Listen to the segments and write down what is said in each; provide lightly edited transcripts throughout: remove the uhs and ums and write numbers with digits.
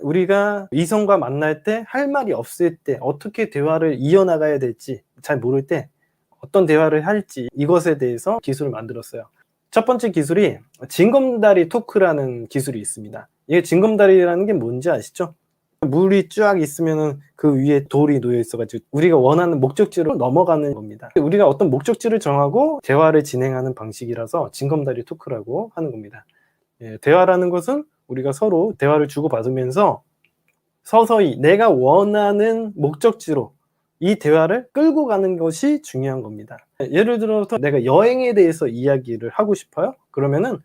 우리가 이성과 만날 때 할 말이 없을 때 어떻게 대화를 이어나가야 될지 잘 모를 때 어떤 대화를 할지 이것에 대해서 기술을 만들었어요. 첫 번째 기술이 징검다리 토크라는 기술이 있습니다. 이게 징검다리라는 게 뭔지 아시죠? 물이 쫙 있으면은 그 위에 돌이 놓여 있어 가지고 우리가 원하는 목적지로 넘어가는 겁니다. 우리가 어떤 목적지를 정하고 대화를 진행하는 방식이라서 징검다리 토크라고 하는 겁니다. 예, 대화라는 것은 우리가 서로 대화를 주고받으면서 서서히 내가 원하는 목적지로 이 대화를 끌고 가는 것이 중요한 겁니다. 예를 들어서 내가 여행에 대해서 이야기를 하고 싶어요. 그러면은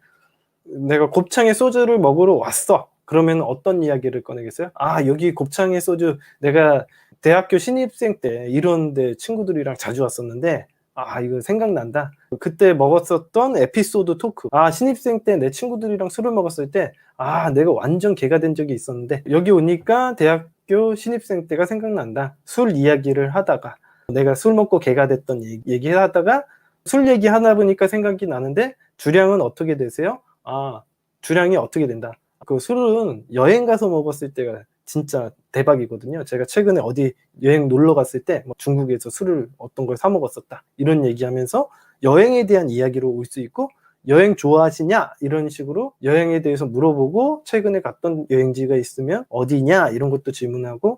내가 곱창에 소주를 먹으러 왔어. 그러면 어떤 이야기를 꺼내겠어요? 아, 여기 곱창에 소주 내가 대학교 신입생 때 이런 데 친구들이랑 자주 왔었는데 아, 이거 생각난다. 그때 먹었었던 에피소드 토크. 아, 신입생 때 내 친구들이랑 술을 먹었을 때 아, 내가 완전 개가 된 적이 있었는데 여기 오니까 대학교 신입생 때가 생각난다. 술 이야기를 하다가 내가 술 먹고 개가 됐던 얘기하다가 술 얘기하다 보니까 생각이 나는데 주량은 어떻게 되세요? 아, 주량이 어떻게 된다. 그 술은 여행 가서 먹었을 때가 진짜 대박이거든요. 제가 최근에 어디 여행 놀러 갔을 때 뭐 중국에서 술을 어떤 걸 사 먹었었다. 이런 얘기하면서 여행에 대한 이야기로 올 수 있고 여행 좋아하시냐? 이런 식으로 여행에 대해서 물어보고 최근에 갔던 여행지가 있으면 어디냐? 이런 것도 질문하고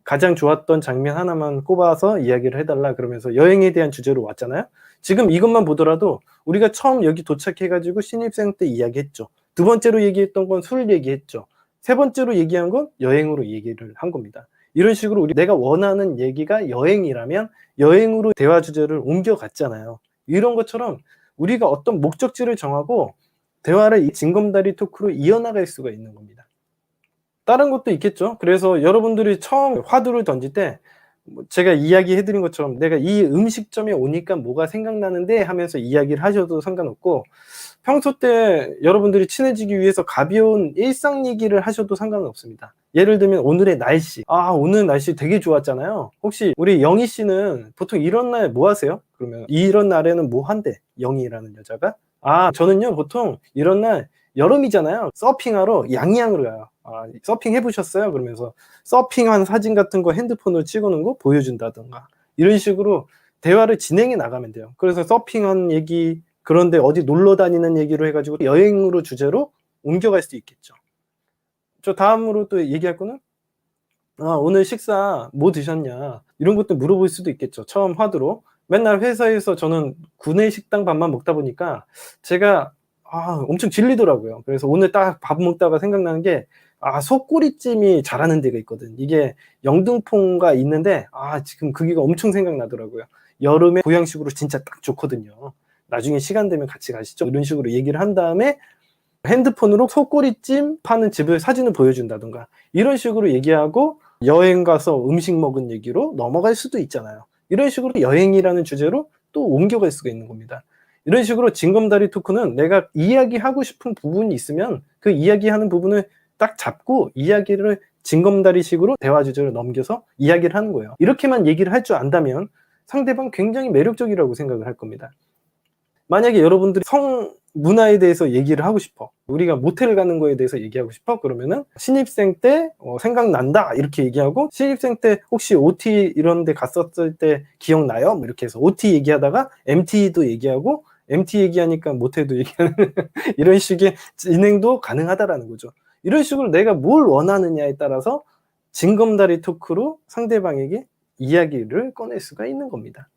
가장 좋았던 장면 하나만 꼽아서 이야기를 해달라 그러면서 여행에 대한 주제로 왔잖아요. 지금 이것만 보더라도 우리가 처음 여기 도착해가지고 신입생 때 이야기했죠. 두 번째로 얘기했던 건 술 얘기했죠. 세 번째로 얘기한 건 여행으로 얘기를 한 겁니다. 이런 식으로 내가 원하는 얘기가 여행이라면 여행으로 대화 주제를 옮겨갔잖아요. 이런 것처럼 우리가 어떤 목적지를 정하고 대화를 징검다리 토크로 이어나갈 수가 있는 겁니다. 다른 것도 있겠죠. 그래서 여러분들이 처음 화두를 던질 때 제가 이야기해 드린 것처럼 내가 이 음식점에 오니까 뭐가 생각나는데 하면서 이야기를 하셔도 상관없고 평소 때 여러분들이 친해지기 위해서 가벼운 일상 얘기를 하셔도 상관은 없습니다. 예를 들면 오늘의 날씨. 아, 오늘 날씨 되게 좋았잖아요. 혹시 우리 영희 씨는 보통 이런 날 뭐 하세요? 그러면 이런 날에는 뭐 한대? 영희라는 여자가? 아, 저는요 보통 이런 날 여름이잖아요. 서핑하러 양양으로 가요. 아, 서핑 해보셨어요? 그러면서 서핑한 사진 같은 거 핸드폰으로 찍어놓은 거 보여준다던가 이런 식으로 대화를 진행해 나가면 돼요. 그래서 서핑한 얘기, 그런데 어디 놀러 다니는 얘기로 해가지고 여행으로 주제로 옮겨갈 수 있겠죠. 저 다음으로 또 얘기할 거는 아, 오늘 식사 뭐 드셨냐 이런 것도 물어볼 수도 있겠죠. 처음 화두로 맨날 회사에서 저는 구내식당 밥만 먹다 보니까 제가 엄청 질리더라고요. 그래서 오늘 딱 밥 먹다가 생각나는 게 속꼬리찜이 잘하는 데가 있거든. 이게 영등포가 있는데 지금 그게가 엄청 생각나더라고요. 여름에 보양식으로 진짜 딱 좋거든요. 나중에 시간 되면 같이 가시죠. 이런 식으로 얘기를 한 다음에 핸드폰으로 속꼬리찜 파는 집을 사진을 보여준다던가 이런 식으로 얘기하고 여행 가서 음식 먹은 얘기로 넘어갈 수도 있잖아요. 이런 식으로 여행이라는 주제로 또 옮겨갈 수가 있는 겁니다. 이런 식으로 징검다리 토크는 내가 이야기하고 싶은 부분이 있으면 그 이야기하는 부분을 딱 잡고 이야기를 징검다리식으로 대화 주제를 넘겨서 이야기를 하는 거예요. 이렇게만 얘기를 할 줄 안다면 상대방 굉장히 매력적이라고 생각을 할 겁니다. 만약에 여러분들이 성 문화에 대해서 얘기를 하고 싶어. 우리가 모텔 가는 거에 대해서 얘기하고 싶어. 그러면은 신입생 때 생각난다 이렇게 얘기하고 신입생 때 혹시 OT 이런 데 갔었을 때 기억나요? 뭐 이렇게 해서 OT 얘기하다가 MT도 얘기하고 MT 얘기하니까 모텔도 얘기하는 이런 식의 진행도 가능하다라는 거죠. 이런 식으로 내가 뭘 원하느냐에 따라서 징검다리 토크로 상대방에게 이야기를 꺼낼 수가 있는 겁니다.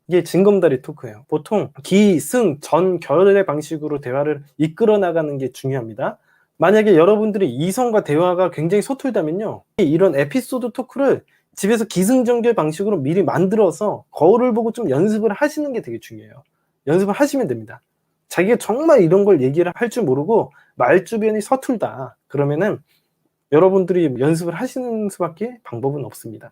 이게 징검다리 토크예요. 보통 기, 승, 전, 결의 방식으로 대화를 이끌어 나가는 게 중요합니다. 만약에 여러분들이 이성과 대화가 굉장히 서툴다면요. 이런 에피소드 토크를 집에서 기승전결 방식으로 미리 만들어서 거울을 보고 좀 연습을 하시는 게 되게 중요해요. 연습을 하시면 됩니다. 자기가 정말 이런 걸 얘기를 할 줄 모르고 말주변이 서툴다. 그러면은 여러분들이 연습을 하시는 수밖에 방법은 없습니다.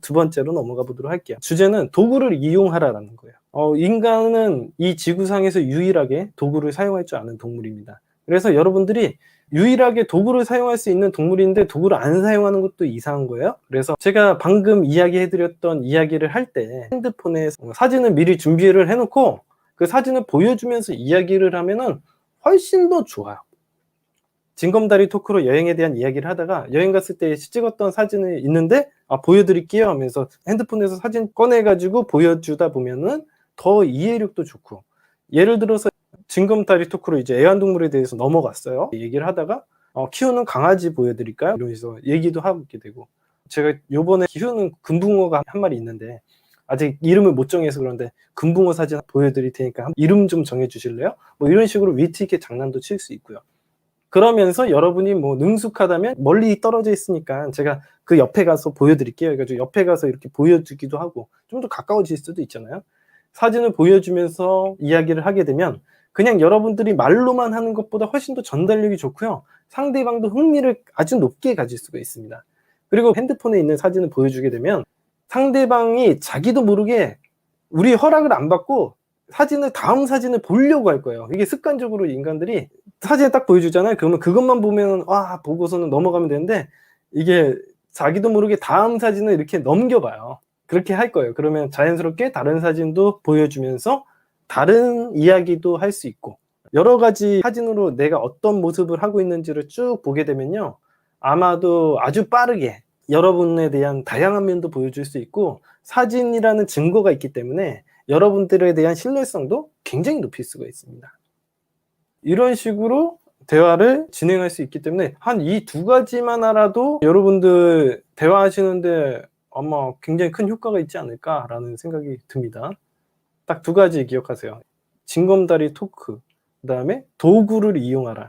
두 번째로 넘어가 보도록 할게요. 주제는 도구를 이용하라라는 거예요. 인간은 이 지구상에서 유일하게 도구를 사용할 줄 아는 동물입니다. 그래서 여러분들이 유일하게 도구를 사용할 수 있는 동물인데 도구를 안 사용하는 것도 이상한 거예요. 그래서 제가 방금 이야기해드렸던 이야기를 할 때 핸드폰에 사진을 미리 준비를 해놓고 그 사진을 보여주면서 이야기를 하면은 훨씬 더 좋아요. 징검다리 토크로 여행에 대한 이야기를 하다가 여행 갔을 때 찍었던 사진이 있는데 보여드릴게요 하면서 핸드폰에서 사진 꺼내가지고 보여주다 보면은 더 이해력도 좋고, 예를 들어서 징검다리 토크로 이제 애완동물에 대해서 넘어갔어요. 얘기를 하다가 키우는 강아지 보여드릴까요? 이러면서 얘기도 하게 되고, 제가 요번에 키우는 금붕어가 한 마리 있는데 아직 이름을 못 정해서 그런데 금붕어 사진 보여드릴 테니까 이름 좀 정해주실래요? 뭐 이런 식으로 위트 있게 장난도 칠 수 있고요. 그러면서 여러분이 뭐 능숙하다면 멀리 떨어져 있으니까 제가 그 옆에 가서 보여드릴게요. 그래가지고 옆에 가서 이렇게 보여주기도 하고 좀 더 가까워질 수도 있잖아요. 사진을 보여주면서 이야기를 하게 되면 그냥 여러분들이 말로만 하는 것보다 훨씬 더 전달력이 좋고요. 상대방도 흥미를 아주 높게 가질 수가 있습니다. 그리고 핸드폰에 있는 사진을 보여주게 되면 상대방이 자기도 모르게 우리 허락을 안 받고 다음 사진을 보려고 할 거예요. 이게 습관적으로 인간들이 사진을 딱 보여주잖아요. 그러면 그것만 보면 보고서는 넘어가면 되는데 이게 자기도 모르게 다음 사진을 이렇게 넘겨봐요. 그렇게 할 거예요. 그러면 자연스럽게 다른 사진도 보여주면서 다른 이야기도 할 수 있고, 여러 가지 사진으로 내가 어떤 모습을 하고 있는지를 쭉 보게 되면요, 아마도 아주 빠르게 여러분에 대한 다양한 면도 보여줄 수 있고, 사진이라는 증거가 있기 때문에 여러분들에 대한 신뢰성도 굉장히 높일 수가 있습니다. 이런 식으로 대화를 진행할 수 있기 때문에 한 이 두 가지만 알아도 여러분들 대화하시는데 아마 굉장히 큰 효과가 있지 않을까라는 생각이 듭니다. 딱 두 가지 기억하세요. 징검다리 토크, 그다음에 도구를 이용하라.